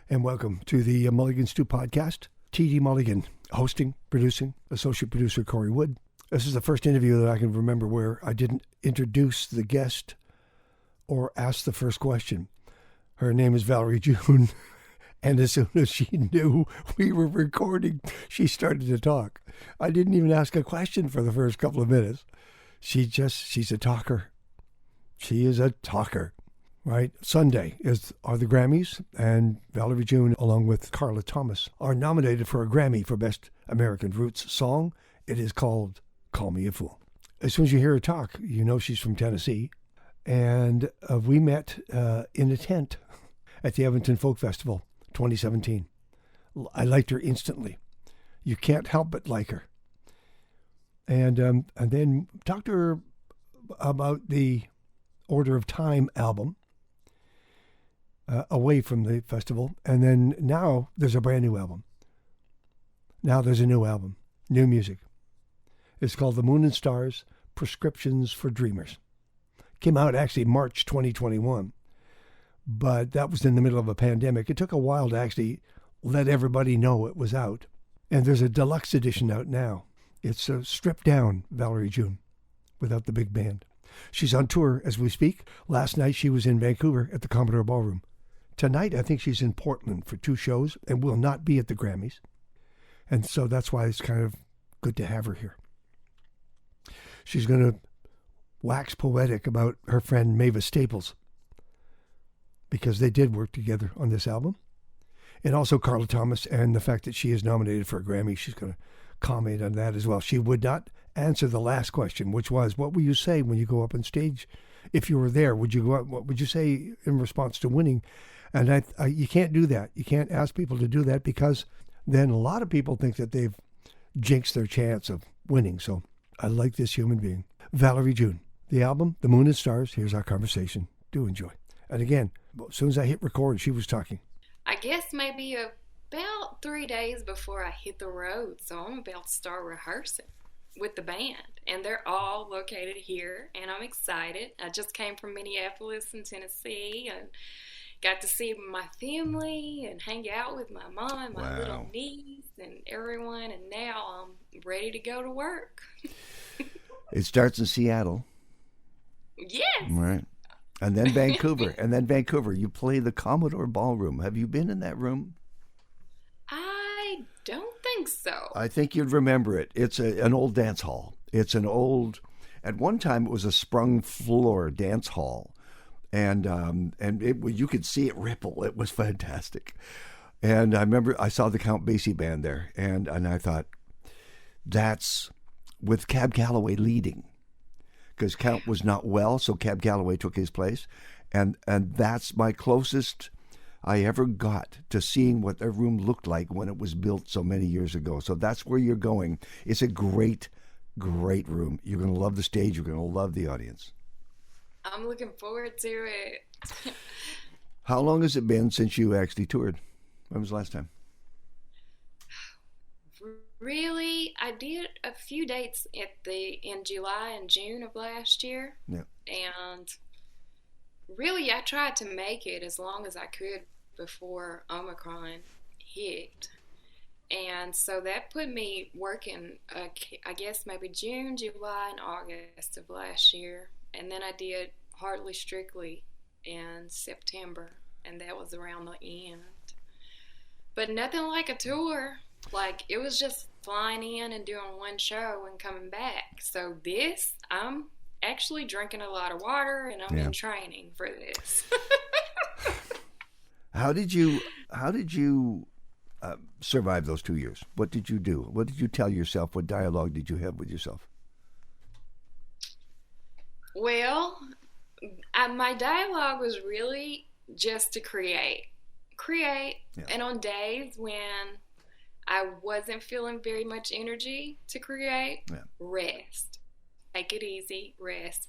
and welcome to the Mulligan Stew podcast. T.D. Mulligan, hosting, producing, associate producer Corey Wood. This is the first interview that I can remember where I didn't introduce the guest or ask the first question. Her name is Valerie June, and as soon as she knew we were recording, she started to talk. I didn't even ask a question for the first couple of minutes. She's a talker. She is a talker. Right. Sunday are the Grammys, and Valerie June, along with Carla Thomas, are nominated for a Grammy for Best American Roots Song. It is called Call Me a Fool. As soon as you hear her talk, you know she's from Tennessee. And we met in a tent at the Edmonton Folk Festival 2017. I liked her instantly. You can't help but like her. And then talked to her about the Order of Time album. Away from the festival, and then now there's a brand new album. Now there's a new album, new music. It's called The Moon and Stars, Prescriptions for Dreamers. Came out actually March 2021, but that was in the middle of a pandemic. It took a while to actually let everybody know it was out. And there's a deluxe edition out now. It's a stripped down Valerie June without the big band. She's on tour as we speak. Last night she was in Vancouver at the Commodore Ballroom. Tonight, I think she's in Portland for 2 shows and will not be at the Grammys. And so that's why it's kind of good to have her here. She's going to wax poetic about her friend Mavis Staples, because they did work together on this album. And also Carla Thomas, and the fact that she is nominated for a Grammy. She's going to comment on that as well. She would not answer the last question, which was, what will you say when you go up on stage? If you were there, would you go up, what would you say in response to winning? And you can't do that. You can't ask people to do that, because then a lot of people think that they've jinxed their chance of winning. So I like this human being. Valerie June. The album, The Moon and Stars. Here's our conversation. Do enjoy. And again, as soon as I hit record, she was talking. I guess maybe about 3 days before I hit the road. So I'm about to start rehearsing with the band. And they're all located here, and I'm excited. I just came from Minneapolis in Tennessee, and got to see my family and hang out with my mom and my little niece and everyone, and now I'm ready to go to work. It starts in Seattle. Yes. Right. And then Vancouver. You play the Commodore Ballroom. Have you been in that room? I don't think so. I think you'd remember it. It's an old dance hall. At one time it was a sprung floor dance hall. And you could see it ripple. It was fantastic. And I remember I saw the Count Basie band there, and I thought, that's with Cab Calloway leading, because Count was not well, so Cab Calloway took his place, and that's my closest I ever got to seeing what their room looked like when it was built so many years ago. So that's where you're going. It's a great, great room. You're going to love the stage. You're going to love the audience. I'm looking forward to it. How long has it been since you actually toured? When was the last time? Really, I did a few dates in July and June of last year. Yeah. And really, I tried to make it as long as I could before Omicron hit. And so that put me working, I guess maybe June, July, and August of last year. And then I did Hardly Strictly in September, and that was around the end. But nothing like a tour. Like, it was just flying in and doing one show and coming back. So this, I'm actually drinking a lot of water, and I'm in training for this. How did you survive those 2 years? What did you do? What did you tell yourself? What dialogue did you have with yourself? Well, my dialogue was really just to create. And on days when I wasn't feeling very much energy to create, rest. Take it easy, rest.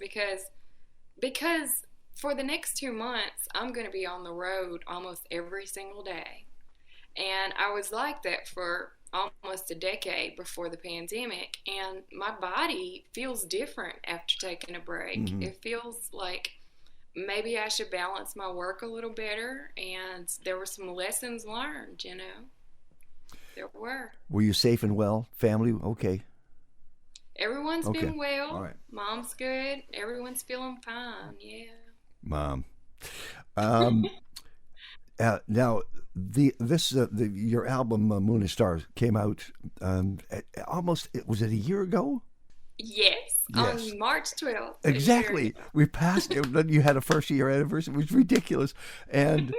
Because for the next 2 months, I'm going to be on the road almost every single day. And I was like that for almost a decade before the pandemic, and my body feels different after taking a break. Mm-hmm. It feels like maybe I should balance my work a little better. And there were some lessons learned, There were. Were you safe and well? Family? Okay. Everyone's Okay. been well. All right. Mom's good. Everyone's feeling fine. Yeah. Mom. Now, your album Moon and Stars came out almost. Was it a year ago? Yes, Yes. on March 12th. Exactly. We passed it. Then you had a first year anniversary. It was ridiculous, and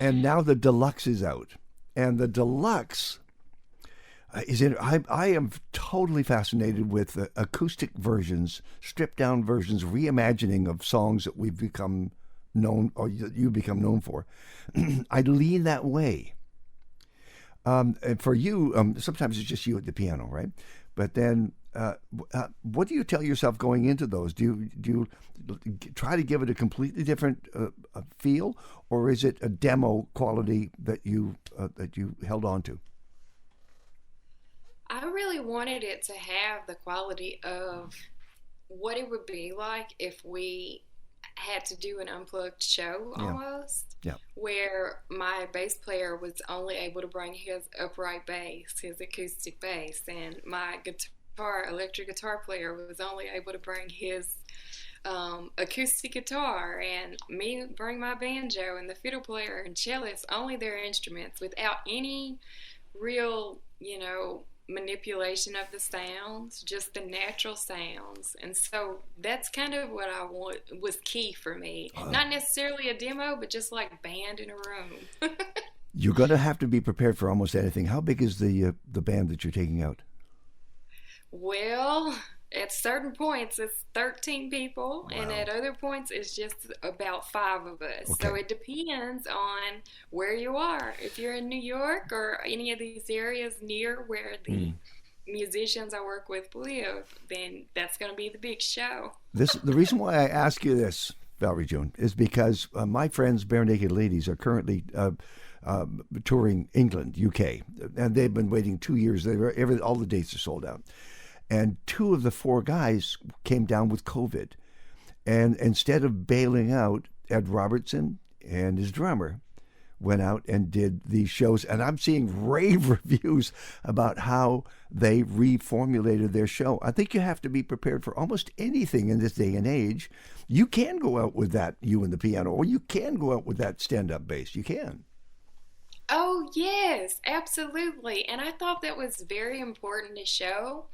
now the deluxe is out, and the deluxe is in. I am totally fascinated with acoustic versions, stripped down versions, reimagining of songs that we've become known, or you become known for. I lean that way. And for you, sometimes it's just you at the piano, right? But then, what do you tell yourself going into those? Do you try to give it a completely different feel, or is it a demo quality that you held on to? I really wanted it to have the quality of what it would be like if we had to do an unplugged show almost, where my bass player was only able to bring his upright bass, his acoustic bass, and my electric guitar player was only able to bring his acoustic guitar, and me bring my banjo, and the fiddle player and cellist only their instruments without any real, manipulation of the sounds, just the natural sounds. And so that's kind of what I want was key for me. Not necessarily a demo, but just like band in a room. You're going to have to be prepared for almost anything. How big is the band that you're taking out? Well, at certain points it's 13 people, and at other points it's just about 5 of us. Okay. So it depends on where you are. If you're in New York or any of these areas near where the musicians I work with live, then that's going to be the big show. The reason why I ask you this, Valerie June, is because my friends Bare Naked Ladies are currently touring England, UK, and they've been waiting 2 years. All the dates are sold out. And 2 of the 4 guys came down with COVID. And instead of bailing out, Ed Robertson and his drummer went out and did these shows. And I'm seeing rave reviews about how they reformulated their show. I think you have to be prepared for almost anything in this day and age. You can go out with that, you and the piano, or you can go out with that stand-up bass. You can. Oh, yes, absolutely. And I thought that was very important to show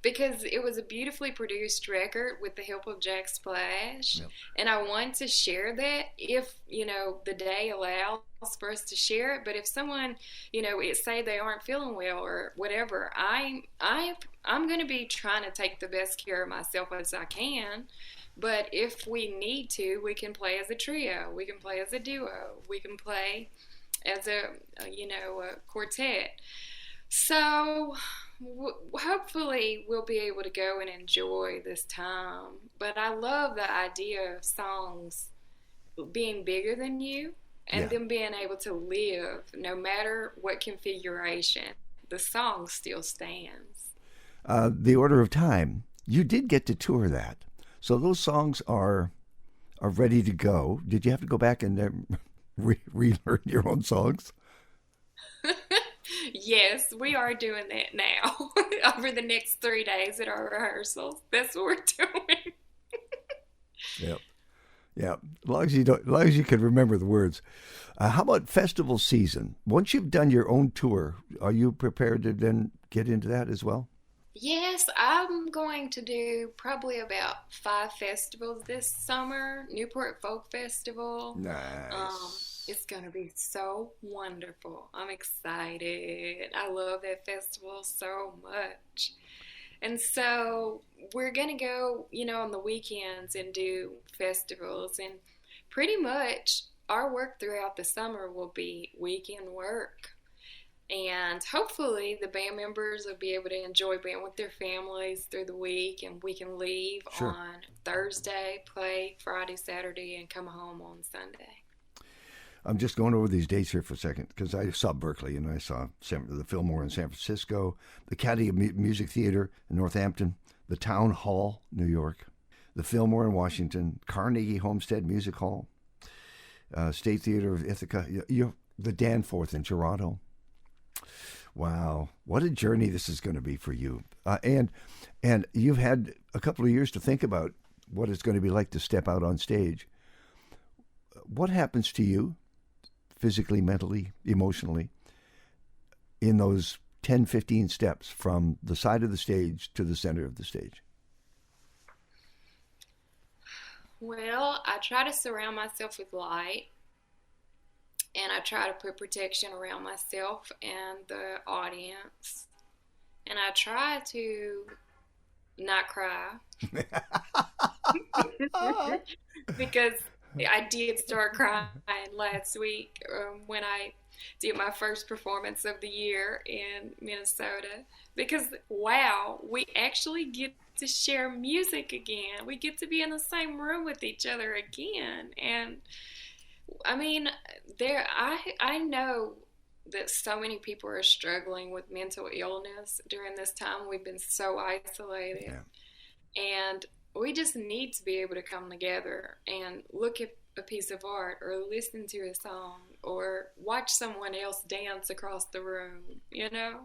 because it was a beautifully produced record with the help of Jack Splash. Yep. And I want to share that if, the day allows for us to share it. But if someone, say they aren't feeling well or whatever, I'm going to be trying to take the best care of myself as I can. But if we need to, we can play as a trio. We can play as a duo. We can play as a quartet. So hopefully we'll be able to go and enjoy this time. But I love the idea of songs being bigger than you and them being able to live no matter what configuration. The song still stands. The Order of Time, you did get to tour that. So those songs are ready to go. Did you have to go back and relearn your own songs? Yes, we are doing that now. Over the next 3 days at our rehearsals, that's what we're doing. Yep. As long as you can remember the words. How about festival season? Once you've done your own tour, are you prepared to then get into that as well? Yes, I'm going to do probably about 5 festivals this summer. Newport Folk Festival. Nice. It's going to be so wonderful. I'm excited. I love that festival so much. And so we're going to go, on the weekends and do festivals. And pretty much our work throughout the summer will be weekend work. And hopefully the band members will be able to enjoy being with their families through the week, and we can leave on Thursday, play Friday, Saturday, and come home on Sunday. I'm just going over these dates here for a second because I saw Berkeley and I saw the Fillmore in San Francisco, the Academy of Music Theater in Northampton, the Town Hall, New York, the Fillmore in Washington, Carnegie Homestead Music Hall, State Theater of Ithaca, the Danforth in Toronto. Wow, what a journey this is going to be for you. And you've had a couple of years to think about what it's going to be like to step out on stage. What happens to you physically, mentally, emotionally in those 10, 15 steps from the side of the stage to the center of the stage? Well, I try to surround myself with light, and I try to put protection around myself and the audience, and I try to not cry because I did start crying last week when I did my first performance of the year in Minnesota, because wow, we actually get to share music again. We get to be in the same room with each other again. And I mean, I know that so many people are struggling with mental illness during this time. We've been so isolated. Yeah. And we just need to be able to come together and look at a piece of art or listen to a song or watch someone else dance across the room, you know?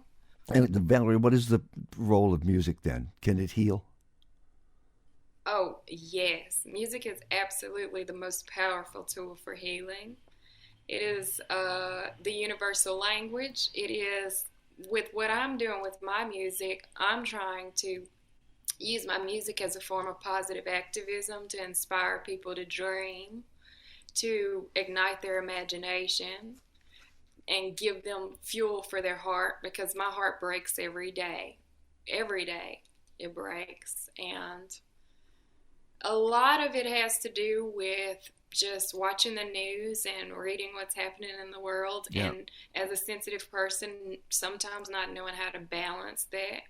And Valerie, what is the role of music then? Can it heal? Oh, yes. Music is absolutely the most powerful tool for healing. It is the universal language. It is, with what I'm doing with my music, I'm trying to use my music as a form of positive activism to inspire people to dream, to ignite their imagination, and give them fuel for their heart, because my heart breaks every day. Every day it breaks. And a lot of it has to do with just watching the news and reading what's happening in the world. Yeah. And as a sensitive person, sometimes not knowing how to balance that.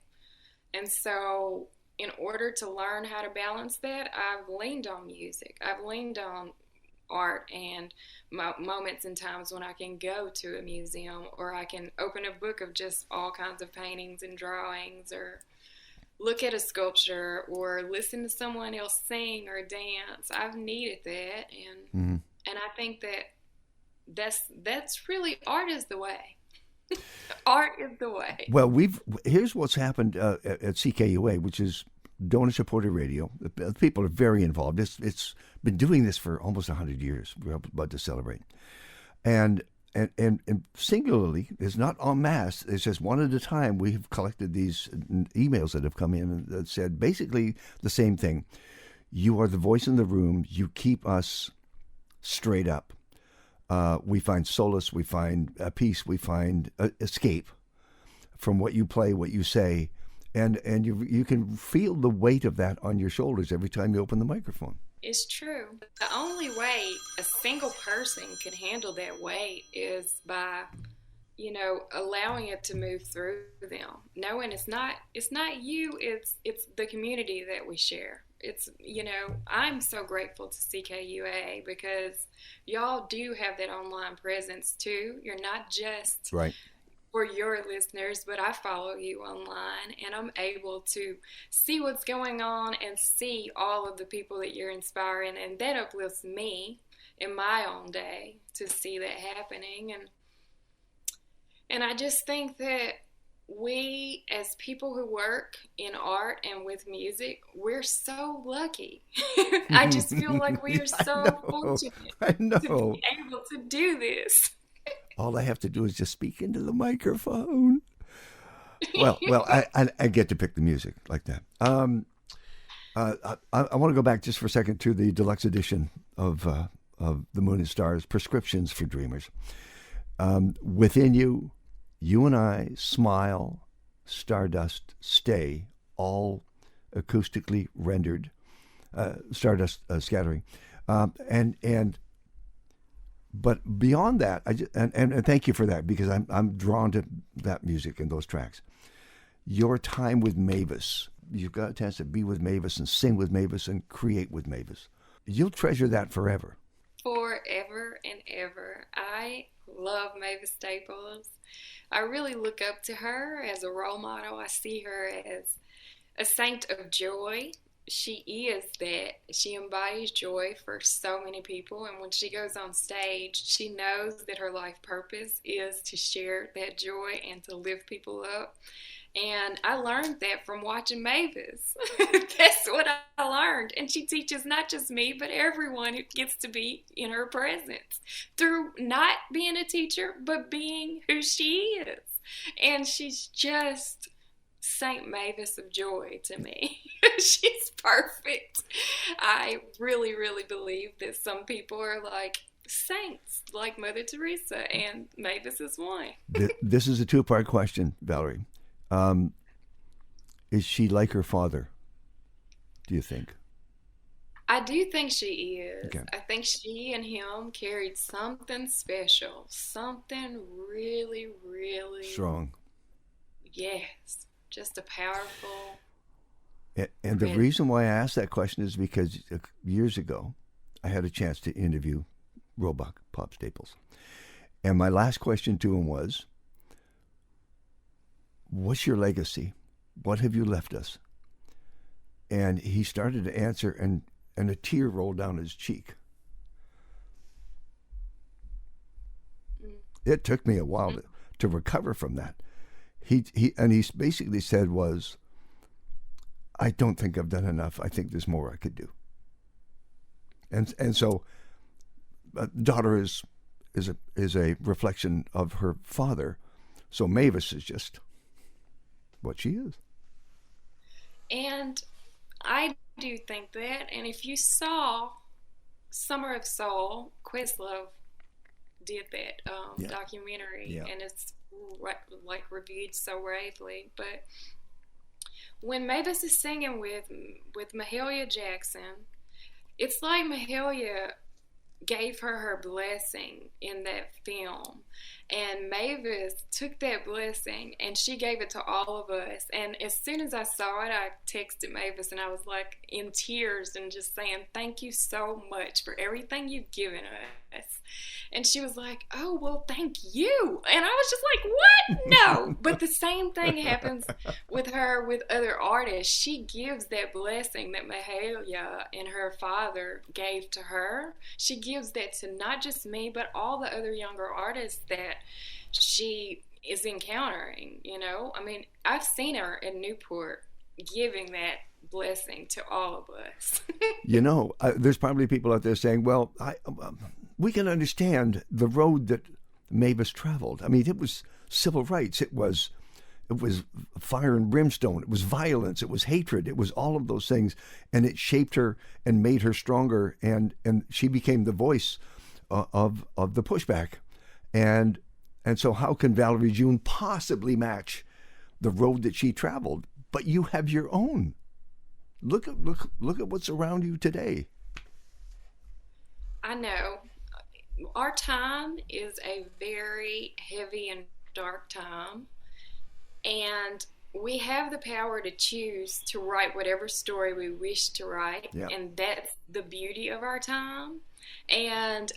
And so in order to learn how to balance that, I've leaned on music. I've leaned on art and moments and times when I can go to a museum, or I can open a book of just all kinds of paintings and drawings, or look at a sculpture, or listen to someone else sing or dance. I've needed that, and I think that's really, art is the way. Art is the way. Well, here's what's happened at CKUA, which is donor-supported radio. The people are very involved. It's been doing this for almost 100 years. We're about to celebrate, and singularly, it's not en masse. It's just one at a time. We've collected these emails that have come in that said basically the same thing. You are the voice in the room. You keep us straight up. We find solace. We find peace. We find escape from what you play, what you say. And you can feel the weight of that on your shoulders every time you open the microphone. It's true. The only way a single person can handle that weight is by, allowing it to move through them. Knowing it's not you, it's the community that we share. It's, I'm so grateful to CKUA because y'all do have that online presence too. You're not just right for your listeners, but I follow you online, and I'm able to see what's going on and see all of the people that you're inspiring, and that uplifts me in my own day to see that happening. And I just think that we, as people who work in art and with music, we're so lucky. I just feel like we are so fortunate to be able to do this. All I have to do is just speak into the microphone. Well, I get to pick the music like that. I want to go back just for a second to the deluxe edition of The Moon and Stars, Prescriptions for Dreamers. Within you, you and I, Smile, Stardust, Stay, all acoustically rendered, Stardust scattering, But beyond that, and thank you for that, because I'm drawn to that music and those tracks. Your time with Mavis, you've got a chance to be with Mavis and sing with Mavis and create with Mavis. You'll treasure that forever. Forever and ever. I love Mavis Staples. I really look up to her as a role model. I see her as a saint of joy, she is that. She embodies joy for so many people, and when she goes on stage, she knows that her life purpose is to share that joy and to lift people up. And I learned that from watching Mavis. That's what I learned. And she teaches not just me, but everyone who gets to be in her presence through not being a teacher, but being who she is. And she's just Saint Mavis of joy to me. She's perfect. I really, really believe that some people are like saints, like Mother Teresa, and Mavis is one. This is a two-part question, Valerie. Is she like her father, do you think? I do think she is. Okay. I think she and him carried something special, something really, really Strong. Yes, just a powerful. And the reason why I asked that question is because years ago, I had a chance to interview Roebuck, Pop Staples. And my last question to him was, what's your legacy? What have you left us? And he started to answer, and a tear rolled down his cheek. It took me a while to recover from that. He basically said was, I don't think I've done enough. I think there's more I could do. And so, daughter is a reflection of her father. So Mavis is just what she is. And I do think that. And if you saw Summer of Soul, Questlove did that documentary, and it's like reviewed so bravely. But when Mavis is singing with Mahalia Jackson, it's like Mahalia gave her blessing in that film, and Mavis took that blessing and she gave it to all of us. And as soon as I saw it, I texted Mavis and I was like in tears and just saying, thank you so much for everything you've given us. And she was like, oh, well, thank you. And I was just like, what? No. But the same thing happens with her with other artists. She gives that blessing that Mahalia and her father gave to her. She gives that to not just me, but all the other younger artists that she is encountering, you know? I mean, I've seen her in Newport giving that blessing to all of us. You know, there's probably people out there saying, well, we can understand the road that Mavis traveled. I mean, it was civil rights. It was fire and brimstone. It was violence. It was hatred. It was all of those things. And it shaped her and made her stronger. And she became the voice of the pushback. And so how can Valerie June possibly match the road that she traveled? But you have your own. Look at what's around you today. I know. Our time is a very heavy and dark time, and we have the power to choose to write whatever story we wish to write, and that's the beauty of our time. And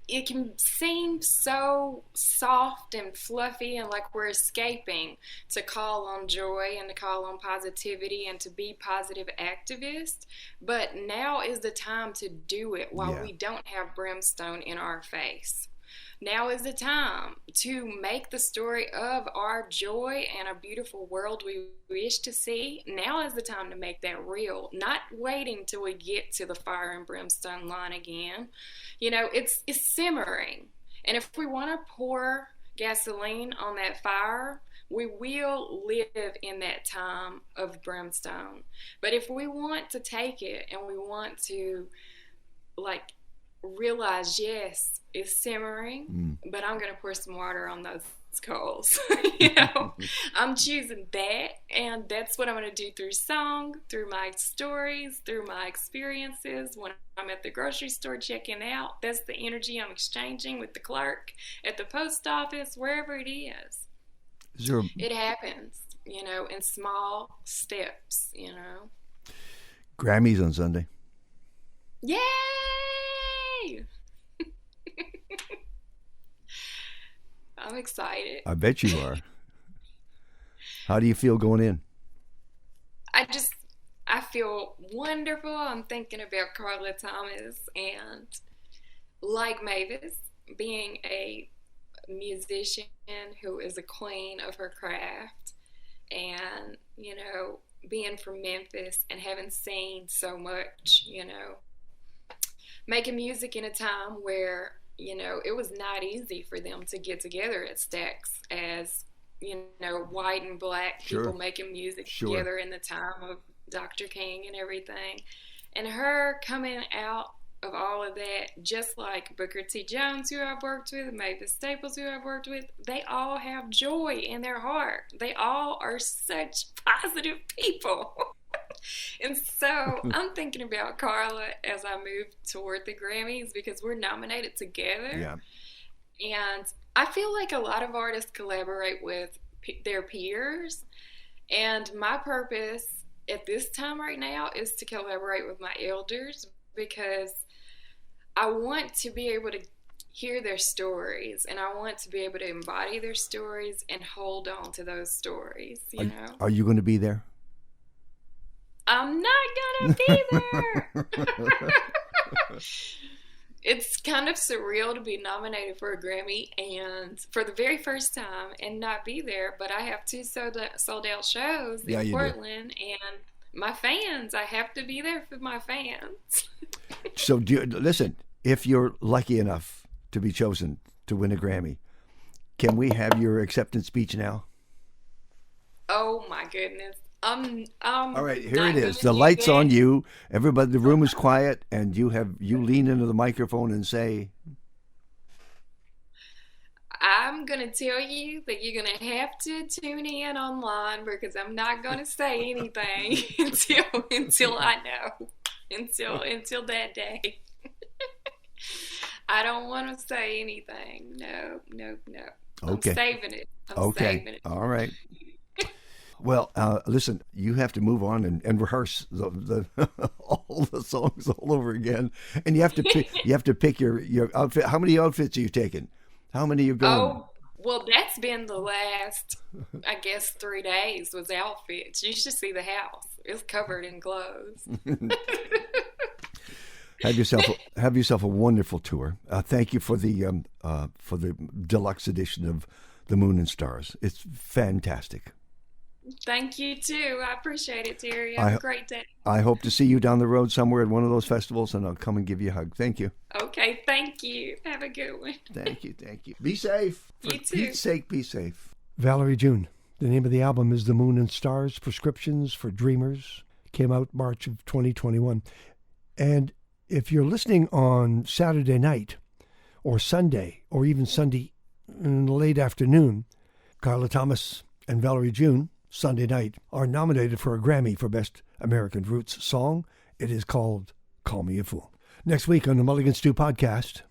it can seem so soft and fluffy and like we're escaping to call on joy and to call on positivity and to be positive activists. But now is the time to do it while we don't have brimstone in our face. Now is the time to make the story of our joy and a beautiful world we wish to see. Now is the time to make that real, not waiting till we get to the fire and brimstone line again. You know, it's simmering. And if we want to pour gasoline on that fire, we will live in that time of brimstone. But if we want to take it and we want to, like, realize, yes, it's simmering, but I'm going to pour some water on those coals. You know, I'm choosing that, and that's what I'm going to do through song, through my stories, through my experiences. When I'm at the grocery store checking out, that's the energy I'm exchanging with the clerk at the post office, wherever it is. It happens, you know, in small steps, you know. Grammys on Sunday. Yay! I'm excited. I bet you are. How do you feel going in? I feel wonderful. I'm thinking about Carla Thomas and, like Mavis, being a musician who is a queen of her craft, and, you know, being from Memphis and having seen so much, you know, making music in a time where, you know, it was not easy for them to get together at Stax as, you know, white and black people making music together in the time of Dr. King and everything. And her coming out of all of that, just like Booker T. Jones, who I've worked with, Mavis Staples, who I've worked with, they all have joy in their heart. They all are such positive people. And so I'm thinking about Carla as I move toward the Grammys, because we're nominated together. Yeah. And I feel like a lot of artists collaborate with their peers. And my purpose at this time right now is to collaborate with my elders, because I want to be able to hear their stories, and I want to be able to embody their stories and hold on to those stories, you know? Are you going to be there? I'm not gonna be there. It's kind of surreal to be nominated for a Grammy and for the very first time and not be there, but I have 2 sold out shows in Portland, and my fans, I have to be there for my fans. So listen, if you're lucky enough to be chosen to win a Grammy, can we have your acceptance speech now? Oh my goodness. All right, here it is. The light's on you. Everybody, the room is quiet, and you lean into the microphone and say, I'm going to tell you that you're going to have to tune in online, because I'm not going to say anything until I know, until that day. I don't want to say anything. No. Okay. I'm saving it. Saving it. All right. Well, listen, you have to move on and rehearse the all the songs all over again, and you have to pick your outfit. How many outfits are you taking? How many are you going? Oh, well, that's been the last, I guess, 3 days was outfits. You should see the house; it's covered in clothes. Have yourself a wonderful tour. Thank you for the deluxe edition of The Moon and Stars. It's fantastic. Thank you too. I appreciate it, Terry. Have a great day. I hope to see you down the road somewhere at one of those festivals, and I'll come and give you a hug. Thank you. Okay, thank you. Have a good one. Thank you. Be safe. For You too. Pete's sake, be safe. Valerie June. The name of the album is The Moon and Stars, Prescriptions for Dreamers. Came out March of 2021. And if you're listening on Saturday night or Sunday or even Sunday in the late afternoon, Carla Thomas and Valerie June, Sunday night, are nominated for a Grammy for Best American Roots Song. It is called Call Me a Fool. Next week on the Mulligan Stew podcast,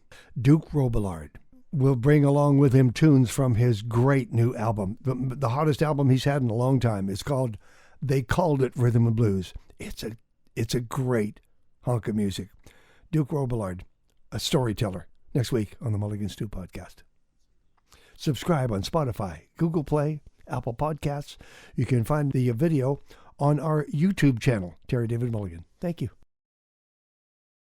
Duke Robillard will bring along with him tunes from his great new album, the hottest album he's had in a long time. It's called They Called It Rhythm and Blues. It's a great hunk of music. Duke Robillard, a storyteller, next week on the Mulligan Stew podcast. Subscribe on Spotify, Google Play, Apple Podcasts. You can find the video on our YouTube channel, Terry David Mulligan. Thank you.